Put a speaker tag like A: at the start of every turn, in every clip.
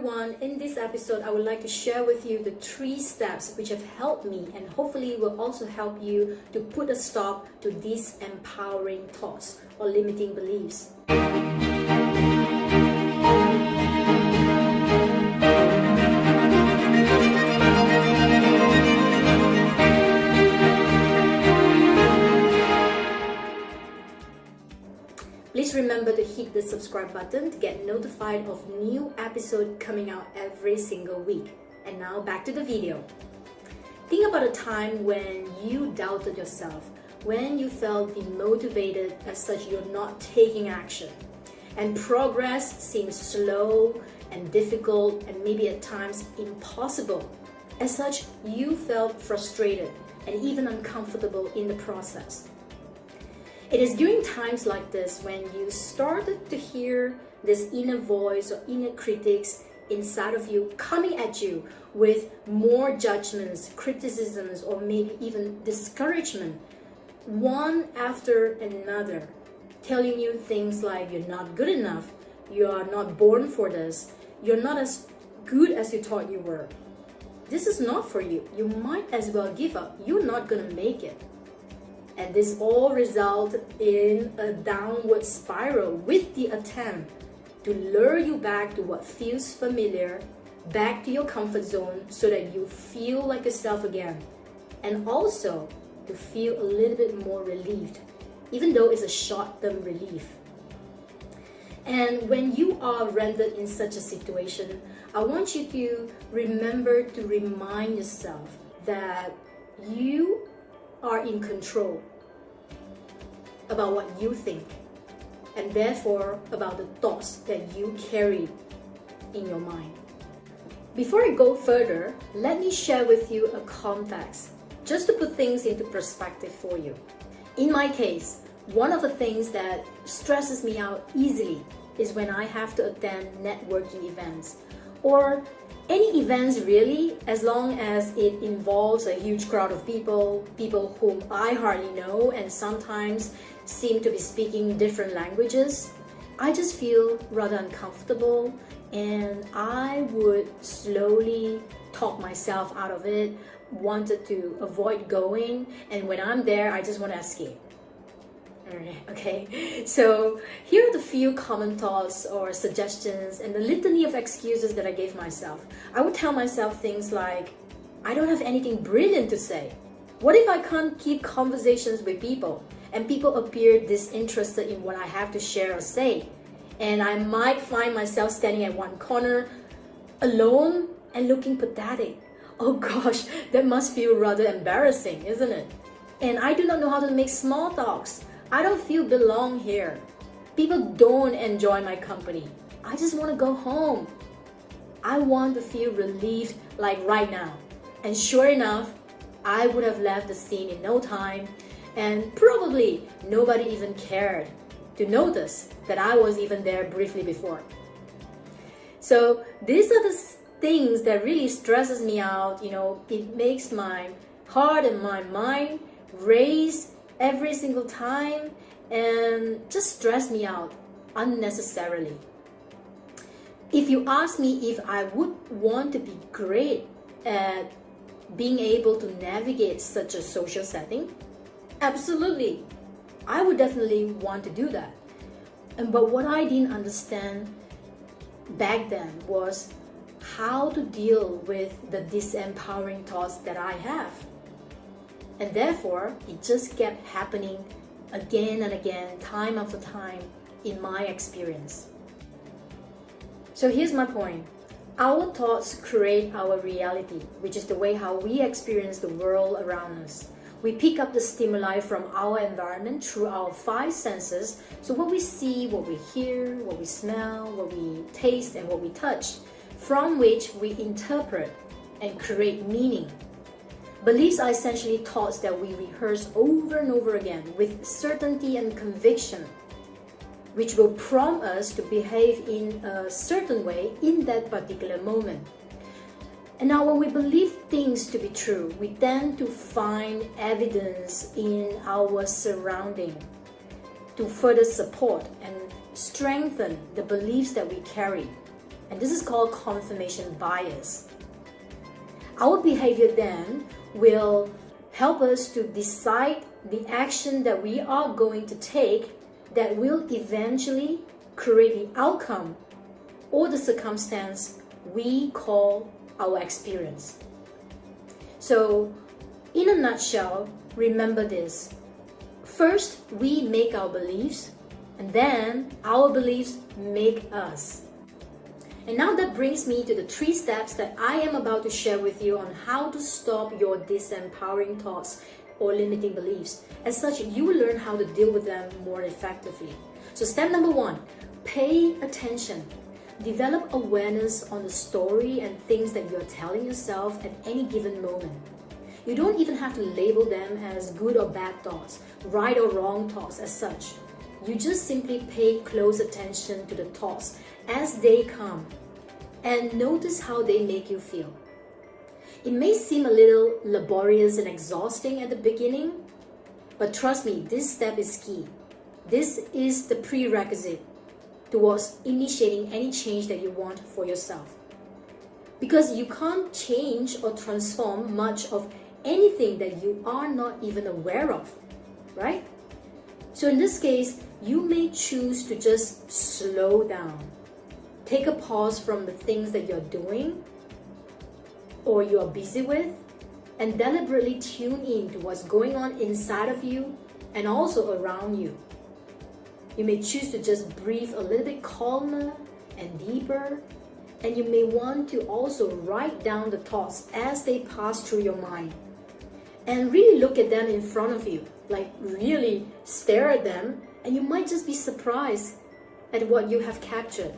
A: everyone. In this episode, I would like to share with you the 3 steps which have helped me and hopefully will also help you to put a stop to disempowering thoughts or limiting beliefs. Please remember to hit the subscribe button to get notified of new episode coming out every single week. And now back to the video. Think about a time when you doubted yourself, when you felt demotivated as such you're not taking action, and progress seems slow and difficult and maybe at times impossible. As such, you felt frustrated and even uncomfortable in the process. It is during times like this when you started to hear this inner voice or inner critics inside of you coming at you with more judgments, criticisms, or maybe even discouragement, one after another, telling you things like you're not good enough, you are not born for this, you're not as good as you thought you were. This is not for you. You might as well give up. You're not gonna make it. And this all results in a downward spiral with the attempt to lure you back to what feels familiar, back to your comfort zone so that you feel like yourself again. And also to feel a little bit more relieved, even though it's a short-term relief. And when you are rendered in such a situation, I want you to remember to remind yourself that you are in control about what you think, and therefore about the thoughts that you carry in your mind. Before I go further, let me share with you a context, just to put things into perspective for you. In my case, one of the things that stresses me out easily is when I have to attend networking events, or any events really, as long as it involves a huge crowd of people whom I hardly know and sometimes seem to be speaking different languages. I just feel rather uncomfortable and I would slowly talk myself out of it, wanted to avoid going, and when I'm there, I just want to escape. Okay, so here are the few common thoughts or suggestions and the litany of excuses that I gave myself. I would tell myself things like, I don't have anything brilliant to say. What if I can't keep conversations with people and people appear disinterested in what I have to share or say? And I might find myself standing at one corner alone and looking pathetic. Oh gosh, that must feel rather embarrassing, isn't it? And I do not know how to make small talks. I don't feel belong here. People don't enjoy my company. I just want to go home. I want to feel relieved like right now. And sure enough, I would have left the scene in no time, and probably nobody even cared to notice that I was even there briefly before. So these are the things that really stresses me out. It makes my heart and my mind race every single time and just stress me out unnecessarily. If you ask me if I would want to be great at being able to navigate such a social setting, absolutely. I would definitely want to do that. But what I didn't understand back then was how to deal with the disempowering thoughts that I have. And therefore, it just kept happening again and again, time after time, in my experience. So here's my point. Our thoughts create our reality, which is the way how we experience the world around us. We pick up the stimuli from our environment through our 5 senses. So what we see, what we hear, what we smell, what we taste, and what we touch, from which we interpret and create meaning. Beliefs are essentially thoughts that we rehearse over and over again with certainty and conviction, which will prompt us to behave in a certain way in that particular moment. And now when we believe things to be true, we tend to find evidence in our surrounding to further support and strengthen the beliefs that we carry. And this is called confirmation bias. Our behavior then will help us to decide the action that we are going to take that will eventually create the outcome or the circumstance we call our experience. So, in a nutshell, remember this. First, we make our beliefs, and then our beliefs make us. And now that brings me to the 3 steps that I am about to share with you on how to stop your disempowering thoughts or limiting beliefs. As such, you will learn how to deal with them more effectively. So step number 1, pay attention. Develop awareness on the story and things that you're telling yourself at any given moment. You don't even have to label them as good or bad thoughts, right or wrong thoughts as such. You just simply pay close attention to the thoughts as they come and notice how they make you feel. It may seem a little laborious and exhausting at the beginning, but trust me, this step is key. This is the prerequisite towards initiating any change that you want for yourself. Because you can't change or transform much of anything that you are not even aware of, right? So in this case, you may choose to just slow down. Take a pause from the things that you're doing or you're busy with and deliberately tune in to what's going on inside of you and also around you. You may choose to just breathe a little bit calmer and deeper, and you may want to also write down the thoughts as they pass through your mind and really look at them in front of you, like really stare at them, and you might just be surprised at what you have captured.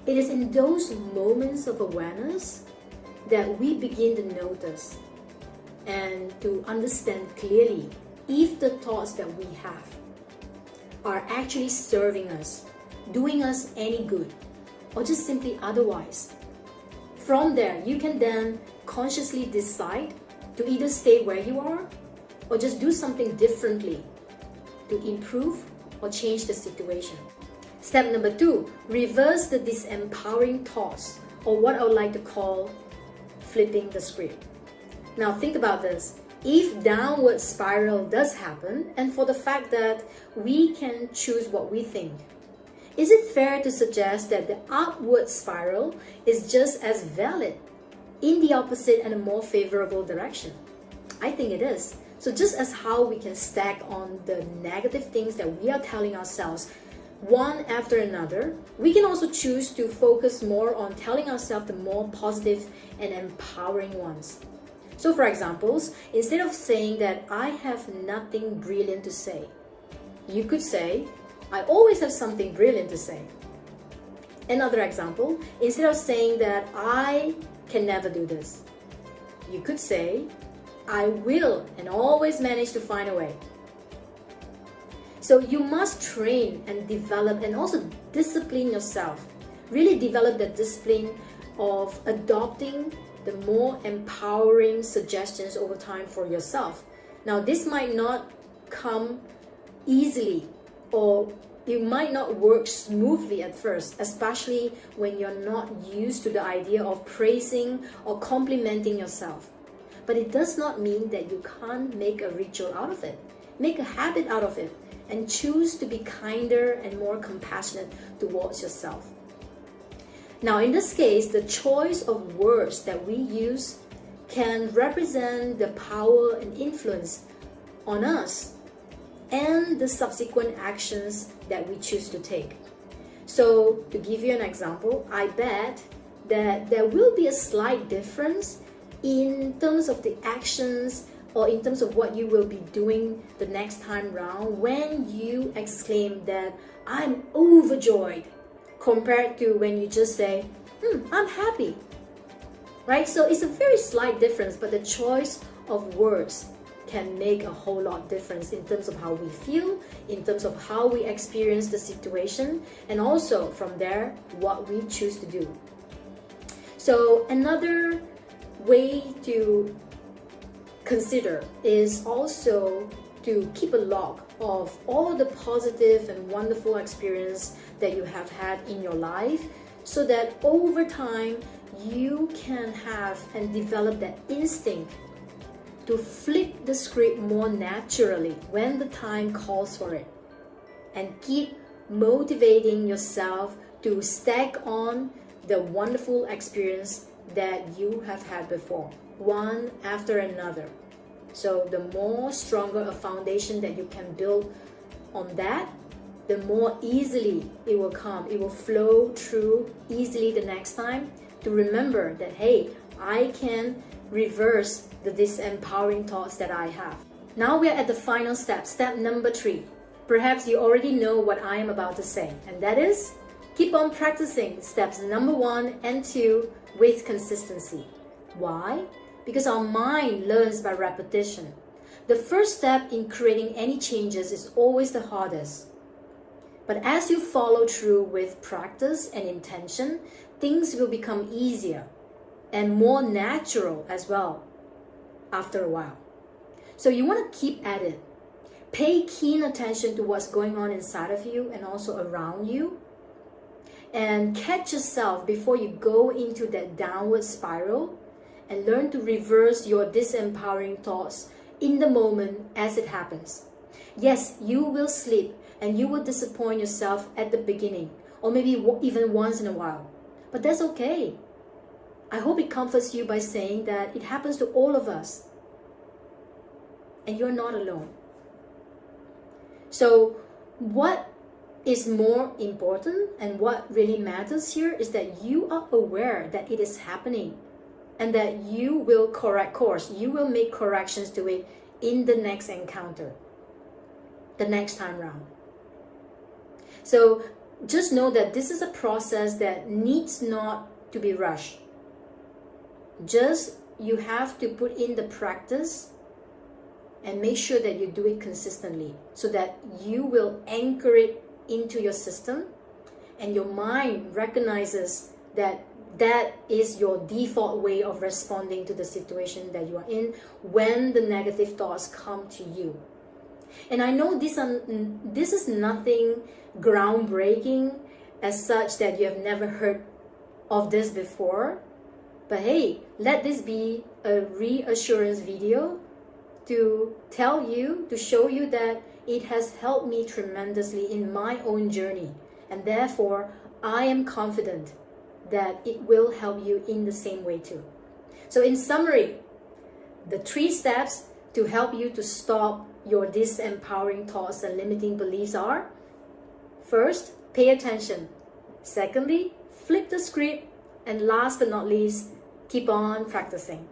A: It is in those moments of awareness that we begin to notice and to understand clearly if the thoughts that we have are actually serving us, doing us any good, or just simply otherwise. From there, you can then consciously decide to either stay where you are or just do something differently to improve or change the situation. Step number 2, reverse the disempowering thoughts, or what I would like to call flipping the script. Now think about this. If downward spiral does happen, and for the fact that we can choose what we think, is it fair to suggest that the upward spiral is just as valid in the opposite and a more favorable direction? I think it is. So just as how we can stack on the negative things that we are telling ourselves one after another, we can also choose to focus more on telling ourselves the more positive and empowering ones. So for examples, instead of saying that I have nothing brilliant to say, you could say, I always have something brilliant to say. Another example, instead of saying that I can never do this, you could say, I will and always manage to find a way. So you must train and develop and also discipline yourself. Really develop the discipline of adopting the more empowering suggestions over time for yourself. Now, this might not come easily, or it might not work smoothly at first, especially when you're not used to the idea of praising or complimenting yourself. But it does not mean that you can't make a ritual out of it, make a habit out of it, and choose to be kinder and more compassionate towards yourself. Now, in this case, the choice of words that we use can represent the power and influence on us and the subsequent actions that we choose to take. So, to give you an example, I bet that there will be a slight difference in terms of the actions or in terms of what you will be doing the next time round when you exclaim that I'm overjoyed, compared to when you just say, I'm happy, right? So it's a very slight difference, but the choice of words can make a whole lot difference in terms of how we feel, in terms of how we experience the situation, and also from there, what we choose to do. So another way to consider is also to keep a log of all the positive and wonderful experience that you have had in your life, so that over time you can have and develop that instinct to flip the script more naturally when the time calls for it, and keep motivating yourself to stack on the wonderful experience that you have had before, one after another. So the more stronger a foundation that you can build on that, the more easily it will come. It will flow through easily the next time, to remember that, hey, I can reverse the disempowering thoughts that I have. Now we are at the final step, step number 3. Perhaps you already know what I am about to say, and that is, keep on practicing steps number 1 and 2 with consistency. Why? Because our mind learns by repetition. The first step in creating any changes is always the hardest. But as you follow through with practice and intention, things will become easier and more natural as well after a while. So you want to keep at it. Pay keen attention to what's going on inside of you and also around you. And catch yourself before you go into that downward spiral, and learn to reverse your disempowering thoughts in the moment as it happens. Yes, you will slip and you will disappoint yourself at the beginning, or maybe even once in a while. But that's okay. I hope it comforts you by saying that it happens to all of us, and you're not alone. So what is more important and what really matters here is that you are aware that it is happening, and that you will correct course. You will make corrections to it in the next encounter, the next time round. So just know that this is a process that needs not to be rushed. Just you have to put in the practice and make sure that you do it consistently, so that you will anchor it into your system, and your mind recognizes that that is your default way of responding to the situation that you are in when the negative thoughts come to you. And I know this is nothing groundbreaking as such, that you have never heard of this before. But hey, let this be a reassurance video to tell you, to show you that it has helped me tremendously in my own journey. And therefore, I am confident that it will help you in the same way too. So in summary, the 3 steps to help you to stop your disempowering thoughts and limiting beliefs are: first, pay attention. Secondly, flip the script. And last but not least, keep on practicing.